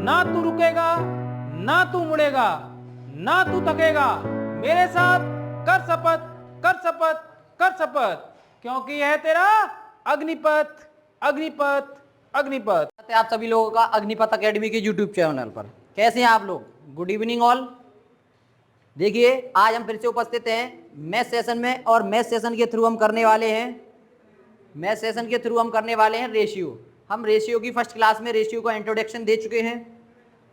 ना तू रुकेगा, ना तू मुड़ेगा, ना तू थकेगा। मेरे साथ कर शपथ, कर शपथ, कर शपथ, क्योंकि यह तेरा अग्निपथ, अग्निपथ, अग्निपथ। आप सभी लोगों का अग्निपथ एकेडमी के यूट्यूब चैनल पर। कैसे हैं आप लोग? Good evening all. देखिए, आज हम फिर से उपस्थित हैं मैथ सेशन में, और मैथ सेशन के थ्रू हम करने वाले हैं रेशियो। हम रेशियो की फर्स्ट क्लास में रेशियो का इंट्रोडक्शन दे चुके हैं।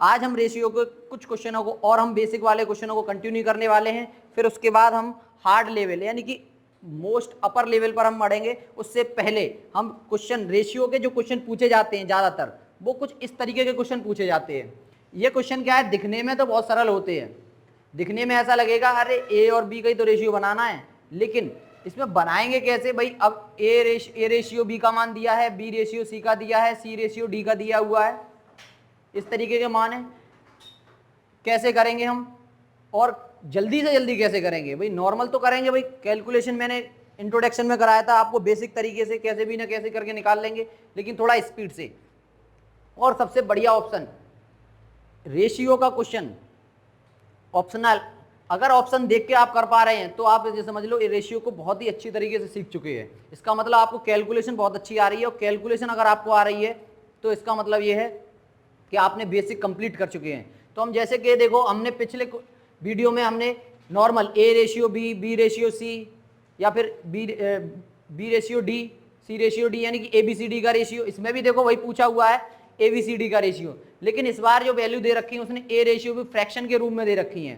आज हम रेशियो के कुछ क्वेश्चनों को, और हम बेसिक वाले क्वेश्चनों को कंटिन्यू करने वाले हैं। फिर उसके बाद हम हार्ड लेवल यानी कि मोस्ट अपर लेवल पर हम बढ़ेंगे। उससे पहले हम क्वेश्चन, रेशियो के जो क्वेश्चन पूछे जाते हैं ज़्यादातर, वो कुछ इस तरीके के क्वेश्चन पूछे जाते हैं। ये क्वेश्चन क्या है, दिखने में तो बहुत सरल होते हैं, दिखने में ऐसा लगेगा अरे ए और बी का ही तो रेशियो बनाना है, लेकिन इसमें बनाएंगे कैसे भाई? अब ए रेशियो बी का मान दिया है, बी रेशियो सी का दिया है, सी रेशियो डी का दिया हुआ है, इस तरीके के मान है। कैसे करेंगे हम, और जल्दी से जल्दी कैसे करेंगे भाई? नॉर्मल तो करेंगे भाई, कैलकुलेशन मैंने इंट्रोडक्शन में कराया था आपको, बेसिक तरीके से कैसे भी ना कैसे करके निकाल लेंगे, लेकिन थोड़ा स्पीड से। और सबसे बढ़िया ऑप्शन, रेशियो का क्वेश्चन ऑप्शनल, अगर ऑप्शन देख के आप कर पा रहे हैं तो आप ये समझ लो ये रेशियो को बहुत ही अच्छी तरीके से सीख चुके हैं। इसका मतलब आपको कैलकुलेशन बहुत अच्छी आ रही है, और कैलकुलेशन अगर आपको आ रही है तो इसका मतलब ये है कि आपने बेसिक कंप्लीट कर चुके हैं। तो हम जैसे कि देखो, हमने पिछले वीडियो में हमने normal A ratio B, B ratio C, या फिर B ratio D, C ratio D, यानी कि ए बी सी डी का रेशियो, इसमें भी देखो वही पूछा हुआ है ए बी सी डी का रेशियो। लेकिन इस बार जो वैल्यू दे रखी है उसने ए रेशियो भी फ्रैक्शन के रूप में दे रखी है।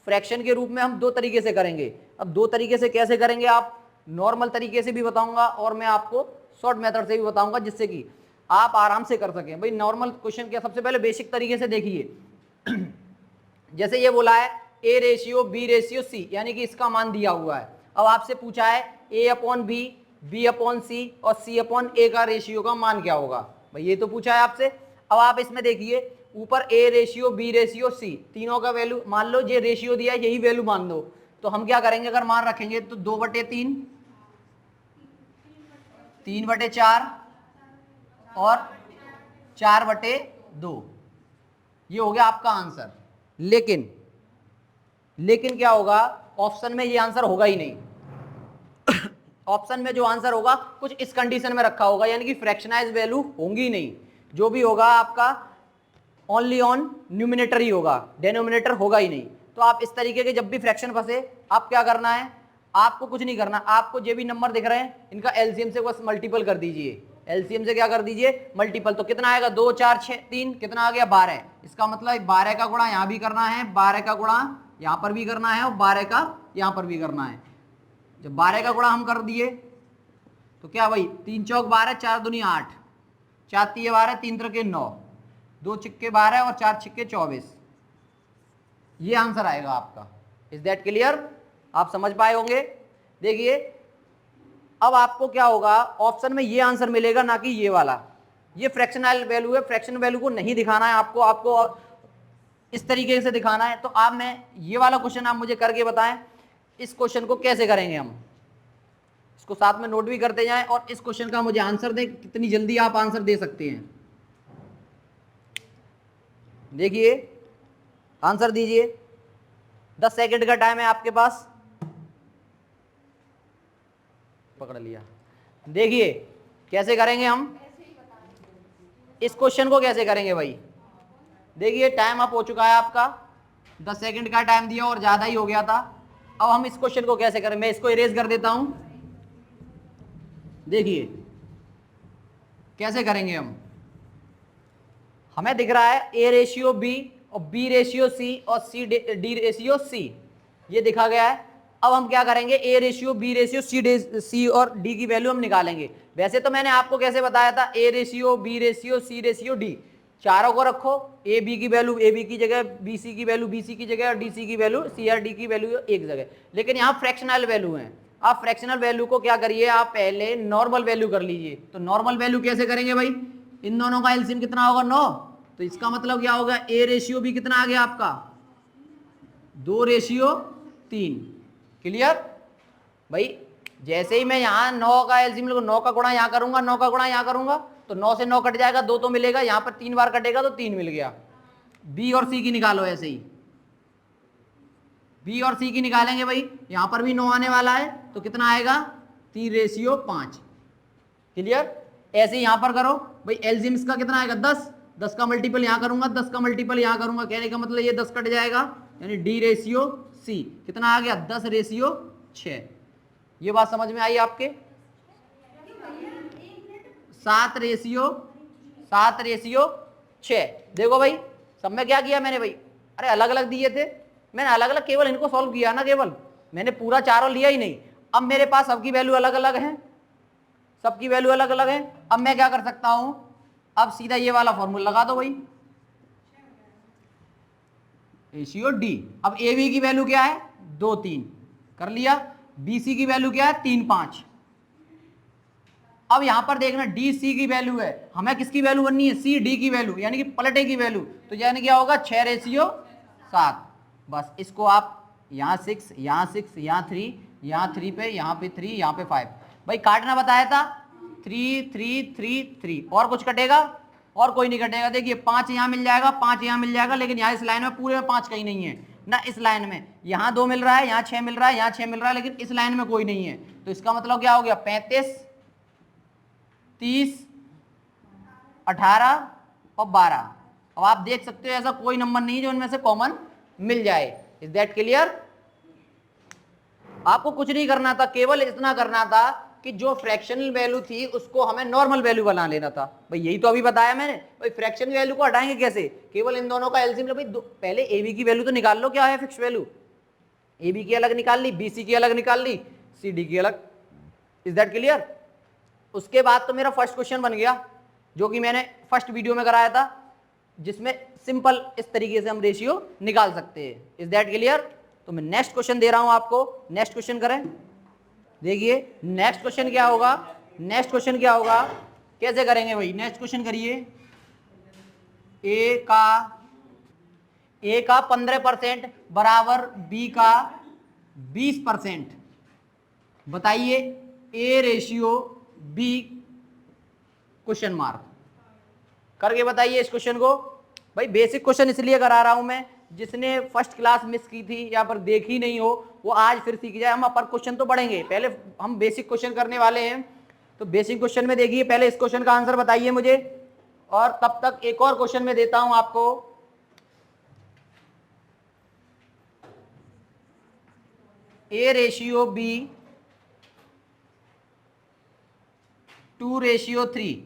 फ्रैक्शन के रूप में हम दो तरीके से करेंगे। अब दो तरीके से कैसे करेंगे, आप नॉर्मल तरीके से भी बताऊंगा और मैं आपको शॉर्ट मेथड से भी बताऊंगा, जिससे कि आप आराम से कर सकें। भाई नॉर्मल क्वेश्चन क्या, सबसे पहले बेसिक तरीके से देखिए। जैसे ये बोला है A ratio B ratio C, यानी कि इसका मान दिया हुआ है। अब आपसे पूछा है ए अपॉन बी, बी अपॉन सी और सी अपॉन ए का रेशियो का मान क्या होगा, भाई ये तो पूछा है आपसे। अब आप इसमें देखिए, ऊपर A ratio B ratio C, तीनों का वैल्यू मान लो, ये रेशियो दिया है यही वैल्यू मान दो। तो हम क्या करेंगे, अगर मान रखेंगे तो 2/3, 3/4 और 4/2, ये हो गया आपका आंसर। लेकिन क्या होगा, ऑप्शन में ये आंसर होगा ही नहीं। ऑप्शन में जो आंसर होगा कुछ इस कंडीशन में रखा होगा, यानी कि फ्रैक्शनाइज वैल्यू होंगी नहीं। जो भी होगा आपका ओनली ऑन न्यूमिनेटर ही होगा, डेनोमिनेटर होगा ही नहीं। तो आप इस तरीके के जब भी फ्रैक्शन फंसे, आप क्या करना है, आपको कुछ नहीं करना, आपको जो भी नंबर दिख रहे हैं इनका एलसीएम से बस मल्टीपल कर दीजिए। एलसीएम से क्या कर दीजिए, मल्टीपल। तो कितना आएगा, 2 4 6 3, कितना आ गया 12। इसका मतलब 12 का गुणा यहाँ भी करना है, 12 का गुणा यहाँ पर भी करना है, और 12 का यहाँ पर भी करना है। जब 12 का गुणा हम कर दिए तो क्या भाई, 3 चौक 12, 4 दूनी 8, 4 तीय 12, 3 त्रिके 9, 2 छिक्के 12 और 4 छिक्के 24, ये आंसर आएगा आपका। Is that clear? आप समझ पाए होंगे। देखिए अब आपको क्या होगा, ऑप्शन में ये आंसर मिलेगा, ना कि ये वाला। ये फ्रैक्शनल वैल्यू है, फ्रैक्शन वैल्यू को नहीं दिखाना है आपको इस तरीके से दिखाना है। तो आप, मैं ये वाला क्वेश्चन आप मुझे करके बताएं, इस क्वेश्चन को कैसे करेंगे हम, इसको साथ में नोट भी करते जाएं, और इस क्वेश्चन का मुझे आंसर दें, कितनी जल्दी आप आंसर दे सकते हैं। देखिए आंसर दीजिए, 10 सेकंड का टाइम है आपके पास, पकड़ लिया। देखिए कैसे करेंगे हम इस क्वेश्चन को, कैसे करेंगे भाई। देखिए टाइम अप हो चुका है आपका, 10 सेकंड का टाइम दिया और ज्यादा ही हो गया था। अब हम इस क्वेश्चन को कैसे करें, मैं इसको इरेज कर देता हूं। देखिए कैसे करेंगे हम, हमें दिख रहा है ए रेशियो बी और बी रेशियो सी और सी डी रेशियो सी, ये दिखा गया है। अब हम क्या करेंगे, A ratio B ratio C और डी की वैल्यू हम निकालेंगे। वैसे तो मैंने आपको कैसे बताया था, A ratio B ratio C ratio D, चारों को रखो, ए बी की वैल्यू ए बी की जगह, बी सी की वैल्यू बी सी की जगह, और डी सी की वैल्यू सी और डी की वैल्यू एक जगह। लेकिन यहाँ फ्रैक्शनल वैल्यू है, आप फ्रैक्शनल वैल्यू को क्या करिए, आप पहले नॉर्मल वैल्यू कर लीजिए। तो नॉर्मल वैल्यू कैसे करेंगे भाई, इन दोनों का एलसीएम कितना होगा, 9। तो इसका मतलब क्या होगा, ए रेशियो भी कितना आ गया आपका, 2/3। क्लियर भाई। जैसे ही मैं यहाँ 9 का एलसीएम, 9 का गुणा यहाँ करूंगा, 9 का गुणा यहाँ करूंगा, तो 9 से 9 कट जाएगा, 2 तो मिलेगा, यहाँ पर 3 बार कटेगा तो 3 मिल गया। बी और सी की निकालो ऐसे ही, बी और सी की निकालेंगे भाई, यहां पर भी 9 आने वाला है तो कितना आएगा 3:5। क्लियर। ऐसे यहां पर करो भाई, एलजीम्स का कितना आएगा 10, 10 का मल्टीपल यहां करूंगा, 10 का मल्टीपल यहां करूंगा, कहने का मतलब ये 10 कट जाएगा, यानी D/C कितना आ गया 10/6। ये बात समझ में आई आपके? 7/6। देखो भाई सब में क्या किया मैंने भाई, अरे अलग अलग दिए थे, मैंने अलग अलग केवल इनको सॉल्व किया ना, केवल मैंने पूरा चारों लिया ही नहीं। अब मेरे पास सबकी वैल्यू अलग अलग है, सबकी वैल्यू अलग अलग है। अब मैं क्या कर सकता हूं, अब सीधा ये वाला फॉर्मूला लगा दो भाई, रेशियो डी। अब ए बी की वैल्यू क्या है 2 3 कर लिया, बी सी की वैल्यू क्या है 3 5। अब यहां पर देखना डी सी की वैल्यू है, हमें किसकी वैल्यू बननी है सी डी की वैल्यू, यानी कि पलटे की वैल्यू, तो यानी क्या होगा 6/7। बस इसको आप यहाँ 6 यहाँ 6 यहाँ 3 यहाँ 3 पे यहाँ पे 3 यहाँ पे 5, भाई काटना बताया था 3 3 3 3, और कुछ कटेगा और कोई नहीं कटेगा। देखिए 5 यहाँ मिल जाएगा, 5 यहाँ मिल जाएगा, लेकिन यहाँ इस लाइन में पूरे में 5 कहीं नहीं है ना, इस लाइन में यहाँ 2 मिल रहा है, यहाँ 6 मिल रहा है, यहाँ 6 मिल रहा है, लेकिन इस लाइन में कोई नहीं है। तो इसका मतलब क्या हो गया 35 30 18 और 12। अब आप देख सकते हो ऐसा कोई नंबर नहीं है जो इनमें से कॉमन मिल जाए। Is that clear? आपको कुछ नहीं करना था, केवल इतना करना था कि जो फ्रैक्शनल वैल्यू थी उसको हमें नॉर्मल वैल्यू बना लेना था। भाई यही तो अभी बताया मैंने, भाई फ्रैक्शन वैल्यू को हटाएंगे कैसे, केवल इन दोनों का एलसीएम। भाई पहले ए बी की वैल्यू तो निकाल लो, क्या है फिक्स वैल्यू, ए बी की अलग निकाल ली, बी सी की अलग निकाल ली, सी डी की अलग। Is that clear? उसके बाद तो मेरा फर्स्ट क्वेश्चन बन गया जो कि मैंने फर्स्ट वीडियो में कराया था, जिसमें सिंपल इस तरीके से हम रेशियो निकाल सकते हैं। Is that clear? तो मैं नेक्स्ट क्वेश्चन दे रहा हूं आपको, नेक्स्ट क्वेश्चन करें। देखिए नेक्स्ट क्वेश्चन क्या होगा, नेक्स्ट क्वेश्चन क्या होगा, कैसे करेंगे भाई, नेक्स्ट क्वेश्चन करिए। ए का 15% बराबर बी का 20%, बताइए A ratio B question mark करके बताइए इस क्वेश्चन को। भाई बेसिक क्वेश्चन इसलिए करा रहा हूं मैं, जिसने फर्स्ट क्लास मिस की थी या पर देखी नहीं हो वो आज फिर सीख जाए। हम अपर क्वेश्चन तो पढ़ेंगे, पहले हम बेसिक क्वेश्चन करने वाले हैं। तो बेसिक क्वेश्चन में देखिए पहले इस क्वेश्चन का आंसर बताइए मुझे, और तब तक एक और क्वेश्चन में देता हूं आपको। ए रेशियो बी 2/3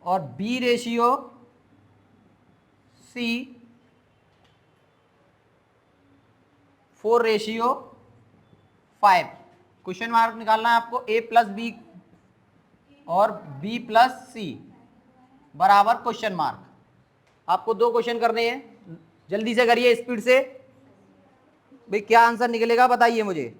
और B ratio C 4/5। Question mark निकालना है आपको, ए प्लस बी और बी प्लस सी बराबर क्वेश्चन मार्क। आपको 2 क्वेश्चन करने हैं, जल्दी से करिए स्पीड से। भाई क्या आंसर निकलेगा बताइए मुझे।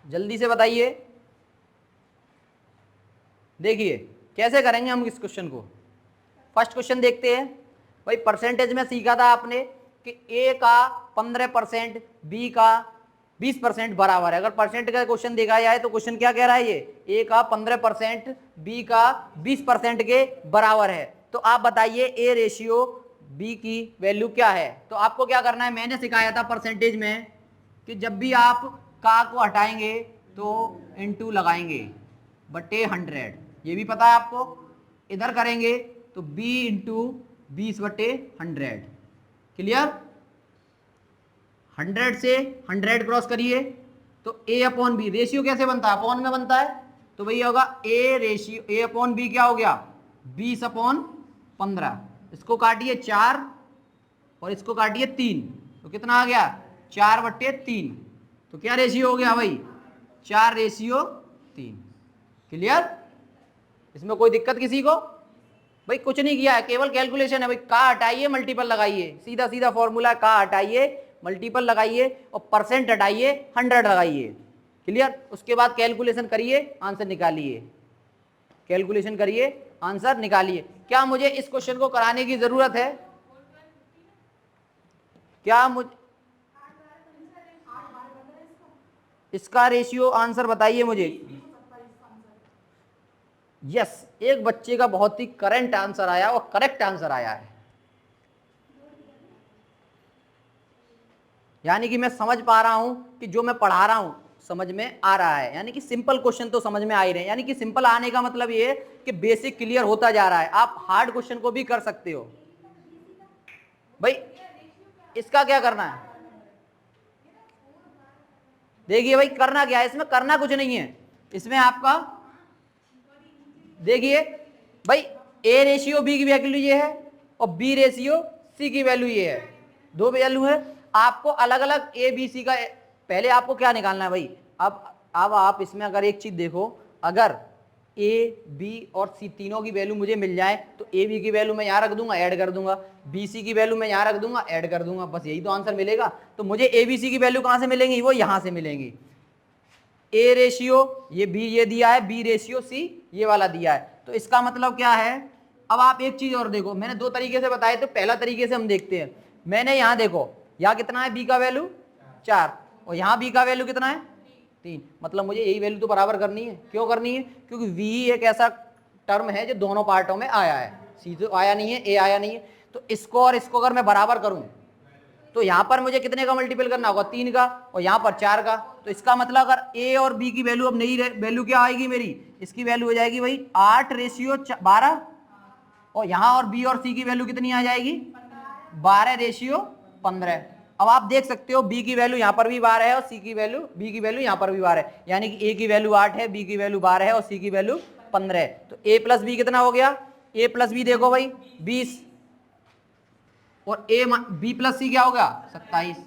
जल्दी से बताइए। देखिए कैसे करेंगे हम इस क्वेश्चन को। फर्स्ट क्वेश्चन देखते हैं। भाई परसेंटेज में सीखा था आपने कि ए का 15% बी का 20% बराबर है। अगर परसेंट का क्वेश्चन देखा जाए तो क्वेश्चन क्या कह रहा है, ये ए का 15% बी का 20% के बराबर है। तो आप बताइए ए रेशियो बी की वैल्यू क्या है। तो आपको क्या करना है, मैंने सिखाया था परसेंटेज में कि जब भी आप का को हटाएंगे तो इनटू लगाएंगे बटे 100, ये भी पता है आपको। इधर करेंगे तो b इंटू 20/100। क्लियर? 100 से 100 क्रॉस करिए तो a अपॉन बी रेशियो कैसे बनता है, अपॉन में बनता है। तो भैया होगा a ratio a upon B क्या हो गया 20/15। इसको काटिए 4 और इसको काटिए 3, तो कितना आ गया 4/3। तो क्या रेशियो हो गया भाई 4/3। क्लियर? इसमें कोई दिक्कत किसी को? भाई कुछ नहीं किया है, केवल कैलकुलेशन है। भाई का हटाइए मल्टीपल लगाइए, सीधा सीधा फॉर्मूला, का हटाइए मल्टीपल लगाइए और परसेंट हटाइए 100 लगाइए। क्लियर? उसके बाद कैलकुलेशन करिए, आंसर निकालिए। कैलकुलेशन करिए, आंसर निकालिए। क्या मुझे इस क्वेश्चन को कराने की जरूरत है? क्या मुझे इसका रेशियो आंसर बताइए मुझे। यस, एक बच्चे का बहुत ही करंट आंसर आया और करेक्ट आंसर आया है। यानी कि मैं समझ पा रहा हूं कि जो मैं पढ़ा रहा हूं समझ में आ रहा है, यानी कि सिंपल क्वेश्चन तो समझ में आ ही रहे हैं। यानी कि सिंपल आने का मतलब ये है कि बेसिक क्लियर होता जा रहा है। आप हार्ड क्वेश्चन को भी कर सकते हो। भाई इसका क्या करना है, देखिए भाई करना क्या है, इसमें करना कुछ नहीं है। इसमें आपका देखिए भाई ए रेशियो बी की वैल्यू ये है और बी रेशियो सी की वैल्यू ये है, दो वैल्यू है। आपको अलग अलग ए बी सी का पहले आपको क्या निकालना है भाई। अब आप इसमें अगर एक चीज देखो, अगर ए बी और सी तीनों की वैल्यू मुझे मिल जाए तो ए बी की वैल्यू मैं यहाँ रख दूंगा, ऐड कर दूंगा, बी सी की वैल्यू मैं यहाँ रख दूंगा, ऐड कर दूंगा, बस यही तो आंसर मिलेगा। तो मुझे ए बी सी की वैल्यू कहाँ से मिलेंगी, वो यहाँ से मिलेंगी। ए रेशियो ये बी ये दिया है, बी रेशियो सी ये वाला दिया है। तो इसका मतलब क्या है, अब आप एक चीज और देखो, मैंने दो तरीके से बताए, तो पहला तरीके से हम देखते हैं। मैंने यहाँ देखो, यहाँ कितना है बी का वैल्यू 4 और यहाँ बी का वैल्यू कितना है 3, मतलब मुझे यही वैल्यू तो बराबर करनी है। क्यों करनी है, क्योंकि वी एक ऐसा टर्म है जो दोनों पार्टों में आया है, सी तो आया नहीं है, ए आया नहीं है। तो इसको और इसको अगर मैं बराबर करूं तो यहाँ पर मुझे कितने का मल्टीपल करना होगा, 3 का, और यहाँ पर 4 का। तो इसका मतलब अगर ए और बी की वैल्यू अब नहीं वैल्यू क्या आएगी मेरी, इसकी वैल्यू हो जाएगी भाई 8 रेशियो 12, और यहाँ और बी और सी की वैल्यू कितनी आ जाएगी 12 रेशियो 15। अब आप देख सकते हो बी की वैल्यू यहाँ पर भी 12 है और सी की वैल्यू बी की वैल्यू यहाँ पर भी 12 है, यानी कि ए की वैल्यू 8 है, बी की वैल्यू 12 है और सी की वैल्यू 15 है। तो ए प्लस बी कितना हो गया, ए प्लस बी देखो भाई 20 और ए बी प्लस सी क्या होगा 27।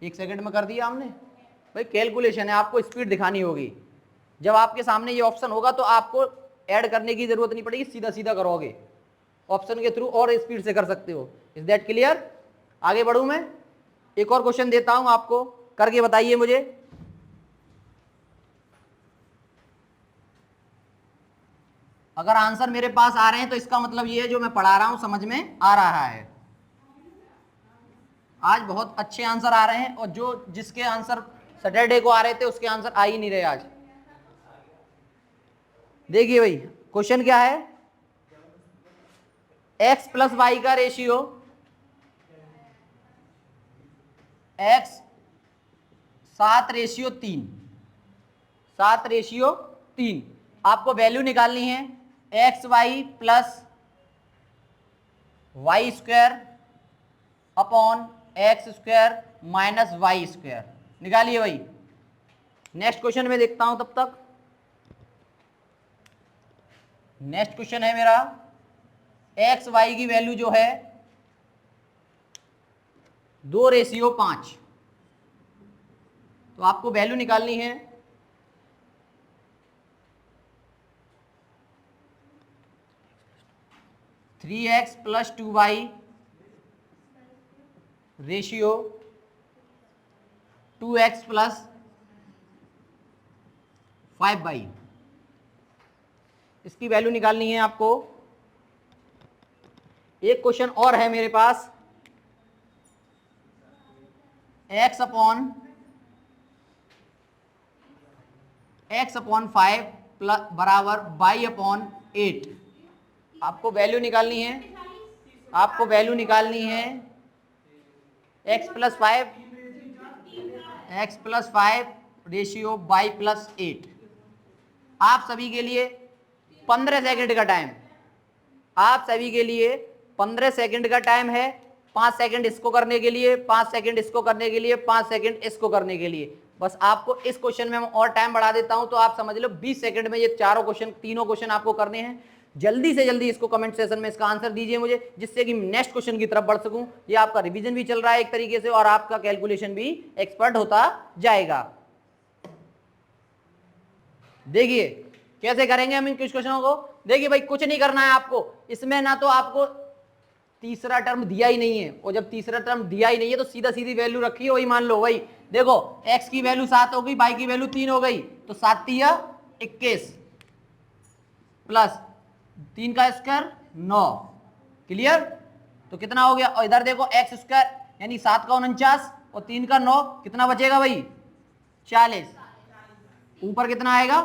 1 सेकंड में कर दिया हमने। भाई कैलकुलेशन है, आपको स्पीड दिखानी होगी। जब आपके सामने ये ऑप्शन होगा तो आपको ऐड करने की जरूरत नहीं पड़ेगी, सीधा सीधा करोगे ऑप्शन के थ्रू और स्पीड से कर सकते हो। Is that clear. आगे बढ़ूं मैं, एक और क्वेश्चन देता हूं आपको, करके बताइए मुझे। अगर आंसर मेरे पास आ रहे हैं तो इसका मतलब ये है जो मैं पढ़ा रहा हूं समझ में आ रहा है। आज बहुत अच्छे आंसर आ रहे हैं और जो जिसके आंसर सैटरडे को आ रहे थे उसके आंसर आ ही नहीं रहे आज। देखिए भाई क्वेश्चन क्या है, x प्लस वाई का रेशियो x 7 रेशियो 3, 7 रेशियो 3। आपको वैल्यू निकालनी है X Y plus Y square upon X square minus Y square. निकालिए भाई। नेक्स्ट क्वेश्चन में देखता हूं तब तक। नेक्स्ट क्वेश्चन है मेरा, एक्स वाई की वैल्यू जो है 2 रेशियो 5। तो आपको वैल्यू निकालनी है 3x plus 2y ratio 2x plus 5y। इसकी वैल्यू निकालनी है आपको। एक क्वेश्चन और है मेरे पास, x अपॉन 5 प्लस बराबर y अपॉन 8। आपको वैल्यू निकालनी है, आपको वैल्यू निकालनी है x plus 5 ratio y plus 8। आप सभी के लिए 15 सेकंड का टाइम, आप सभी के लिए 15 सेकंड का टाइम है। 5 सेकंड इसको करने के लिए, 5 सेकंड इसको करने के लिए, 5 सेकंड इसको करने के लिए। बस आपको इस क्वेश्चन में और टाइम बढ़ा देता हूं तो आप समझ लो 20 सेकंड में ये चारों क्वेश्चन, तीनों क्वेश्चन आपको करने हैं। जल्दी से जल्दी इसको कमेंट सेशन में इसका आंसर दीजिए मुझे, जिससे कि नेक्स्ट क्वेश्चन की तरफ बढ़ सकूं। ये आपका रिवीजन भी चल रहा है एक तरीके से और आपका कैलकुलेशन भी एक्सपर्ट होता जाएगा। देखिए कैसे करेंगे हम इन कुछ क्वेश्चनों को। देखिए भाई कुछ नहीं करना है आपको इसमें, ना तो आपको तीसरा टर्म दिया ही नहीं है, और जब तीसरा टर्म दिया ही नहीं है तो सीधा सीधी वैल्यू रखी है, वही मान लो। वही देखो x की वैल्यू 7 हो गई, y की वैल्यू 3 हो गई, तो 7 3 21 प्लस 3 का स्क्वायर 9। क्लियर। तो कितना हो गया, और इधर देखो x स्क्वायर यानी 7 का 49 और 3 का 9, कितना बचेगा भाई 40। ऊपर कितना आएगा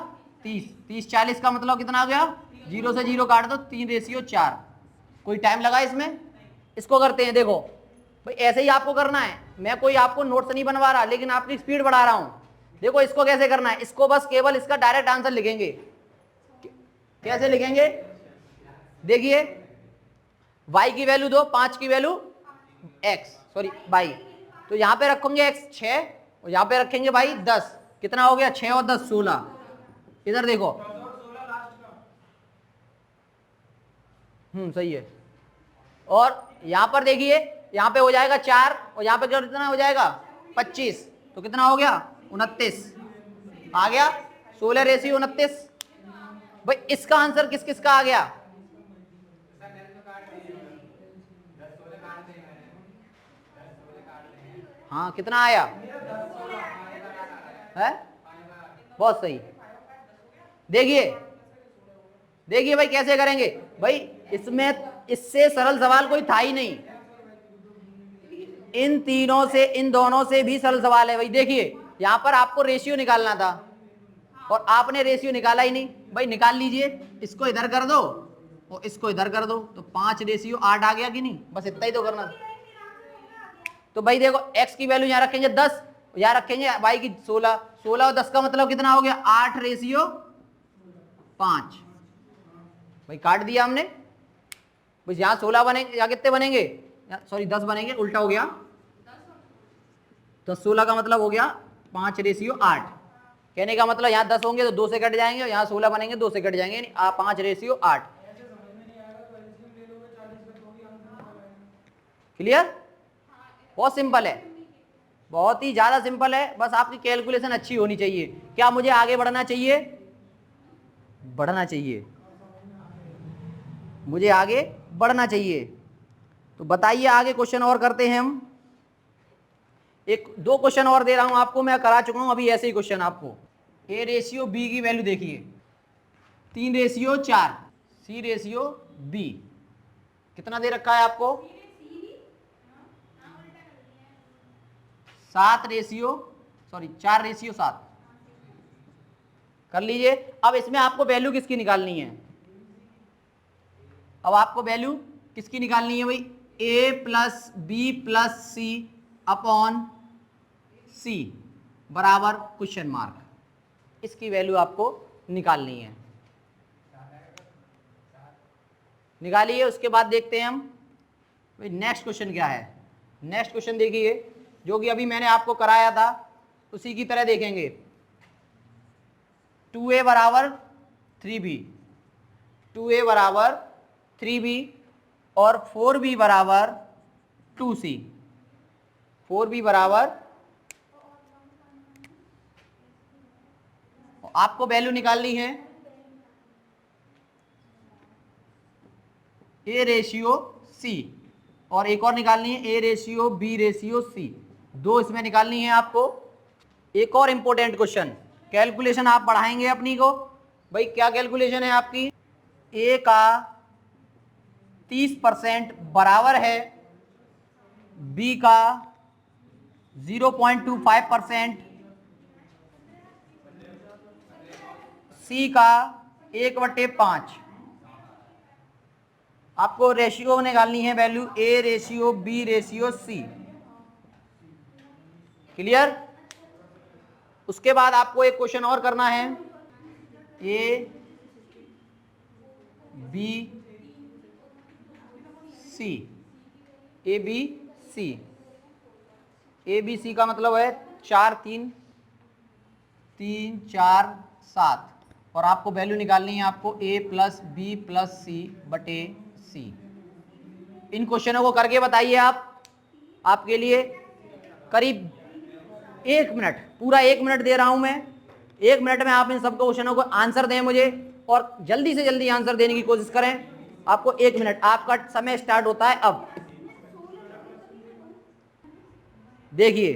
30, 30 40 का मतलब कितना आ गया, 0 से 0 काट दो, 3:4। कोई टाइम लगा इसमें? इसको करते हैं, देखो भाई ऐसे ही आपको करना है, मैं कोई आपको नोट्स नहीं बनवा रहा, लेकिन आपकी स्पीड बढ़ा रहा हूं। देखो इसको कैसे करना है, इसको बस केवल इसका डायरेक्ट आंसर लिखेंगे। कैसे लिखेंगे? देखिए y की वैल्यू दो, 5 की वैल्यू y, तो यहां पे रखेंगे x 6 और यहां पे रखेंगे y 10। कितना हो गया? 6 और 10 16। इधर देखो, सही है। और यहां पर देखिए, यहां पे हो जाएगा 4 और यहां पे कितना हो जाएगा 25, तो कितना हो गया 29 आ गया, 16:29। भाई इसका आंसर किस किस का आ गया? हाँ कितना आया है? बहुत सही। देखिए देखिए भाई कैसे करेंगे भाई, इसमें इससे सरल सवाल कोई था ही नहीं। इन तीनों से, इन दोनों से भी सरल सवाल है भाई। देखिए यहां पर आपको रेशियो निकालना था और आपने रेशियो निकाला ही नहीं। भाई निकाल लीजिए, इसको इधर कर दो और इसको इधर कर दो, तो 5:8 आ गया कि नहीं? बस इतना ही तो करना था। तो भाई देखो x की वैल्यू यहां रखेंगे 10, यहां रखेंगे y की 16, 16 और 10 का मतलब कितना हो गया 8:5। भाई काट दिया हमने। भाई यहां 16 बनेंगे या कितने बनेंगे, सॉरी 10 बनेंगे, उल्टा हो गया। 10 16 का मतलब हो गया 5:8। कहने का मतलब यहाँ 10 होंगे तो 2 से कट जाएंगे और यहाँ 16 बनेंगे 2 से कट जाएंगे, यानी 5:8। क्लियर? बहुत सिंपल है, बहुत ही ज्यादा सिंपल है। बस आपकी कैलकुलेशन अच्छी होनी चाहिए। क्या मुझे आगे बढ़ना चाहिए? बढ़ना चाहिए, मुझे आगे बढ़ना चाहिए। तो बताइए आगे क्वेश्चन और करते हैं हम। एक दो क्वेश्चन और दे रहा हूं आपको, मैं करा चुका हूं अभी ऐसे ही क्वेश्चन आपको। A:B की वैल्यू देखिए 3:4, C:B कितना दे रखा है आपको 4:7 कर लीजिए। अब इसमें आपको वैल्यू किसकी निकालनी है? अब आपको वैल्यू किसकी निकालनी है भाई? A+B+C/C बराबर क्वेश्चन मार्क, इसकी वैल्यू आपको निकालनी है। निकालिए, उसके बाद देखते हैं हम भाई नेक्स्ट क्वेश्चन क्या है। नेक्स्ट क्वेश्चन देखिए, जो कि अभी मैंने आपको कराया था उसी की तरह देखेंगे। 2a बराबर 3b, 2a बराबर 3b और 4b बराबर 2c, 4b बराबर, आपको वैल्यू निकालनी है A:C और एक और निकालनी है A:B:C। दो इसमें निकालनी है आपको। एक और इंपॉर्टेंट क्वेश्चन, कैलकुलेशन आप बढ़ाएंगे अपनी को। भाई क्या कैलकुलेशन है आपकी? A का 30% बराबर है B का 0.25%, C का 1/5। आपको रेशियो निकालनी है वैल्यू A:B:C। क्लियर? उसके बाद आपको एक क्वेश्चन और करना है ABC का मतलब है 4 3 3 4 7 और आपको वैल्यू निकालनी है आपको A+B+C/C। इन क्वेश्चनों को करके बताइए आप। आपके लिए करीब 1 मिनट, पूरा 1 मिनट दे रहा हूं मैं। 1 मिनट में आप इन सब क्वेश्चनों को आंसर दें मुझे, और जल्दी से जल्दी आंसर देने की कोशिश करें। आपको 1 मिनट, आपका समय स्टार्ट होता है अब। देखिए